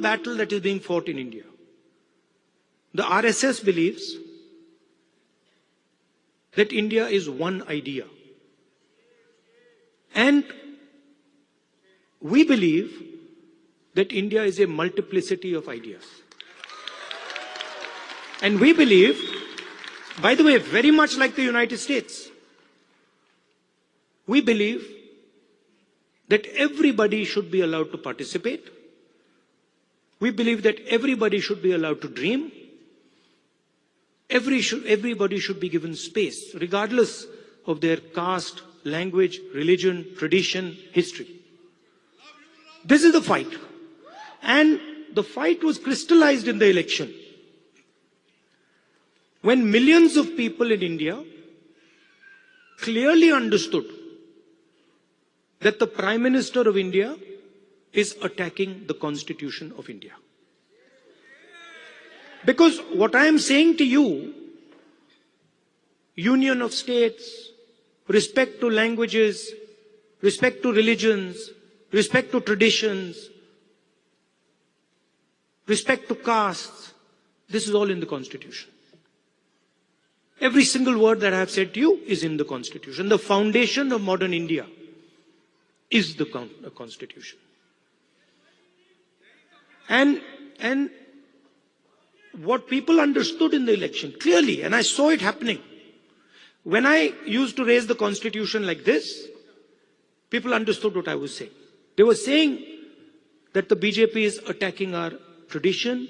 battle that is being fought in India. The RSS believes that India is one idea. And we believe that India is a multiplicity of ideas. And we believe, by the way, very much like the United States, we believe that everybody should be allowed to participate. We believe that everybody should be allowed to dream. Everybody should be given space, regardless of their caste, language, religion, tradition, history. This is the fight. And the fight was crystallized in the election, when millions of people in India clearly understood that the Prime Minister of India is attacking the Constitution of India. Because what I am saying to you, union of states, respect to languages, respect to religions, respect to traditions, respect to castes, this is all in the Constitution. Every single word that I have said to you is in the Constitution. The foundation of modern India is the Constitution. And what people understood in the election clearly, and I saw it happening, when I used to raise the Constitution like this, people understood what I was saying. They were saying that the BJP is attacking our tradition,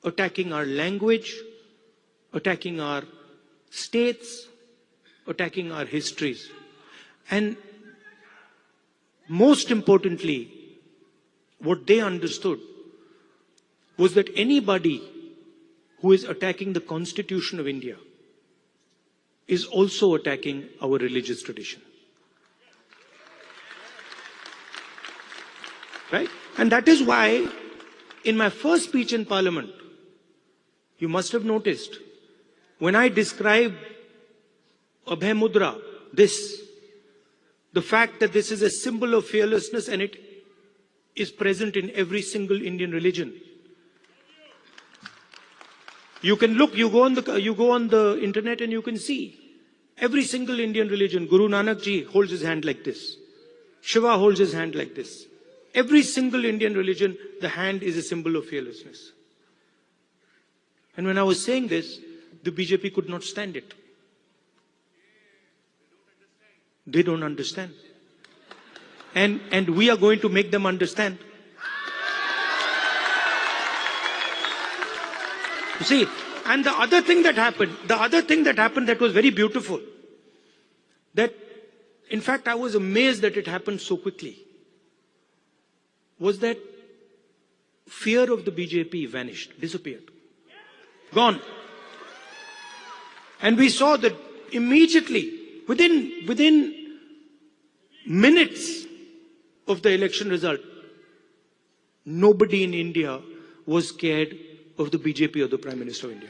attacking our language, attacking our states, attacking our histories. And most importantly, what they understood was that anybody who is attacking the Constitution of India is also attacking our religious tradition. Right? And that is why in my first speech in Parliament, you must have noticed, when I described Abhay Mudra, the fact that this is a symbol of fearlessness and it is present in every single Indian religion. You can look, you go on the internet and you can see every single Indian religion. Guru Nanak Ji holds his hand like this. Shiva holds his hand like this. Every single Indian religion, the hand is a symbol of fearlessness. And when I was saying this, the BJP could not stand it. They don't understand. And we are going to make them understand. You see, and the other thing that happened that was very beautiful, that in fact I was amazed that it happened so quickly, was that fear of the BJP vanished, disappeared, gone. And we saw that immediately, within minutes of the election result, nobody in India was scared of the BJP or the Prime Minister of India.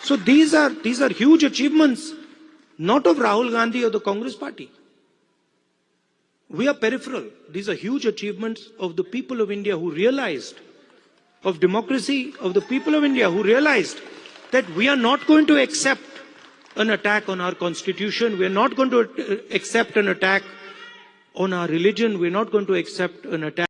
So these are huge achievements, not of Rahul Gandhi or the Congress party. We are peripheral. These are huge achievements of the people of India who realized, of democracy, of the people of India who realized that we are not going to accept an attack on our constitution. We are not going to accept an attack on our religion. We are not going to accept an attack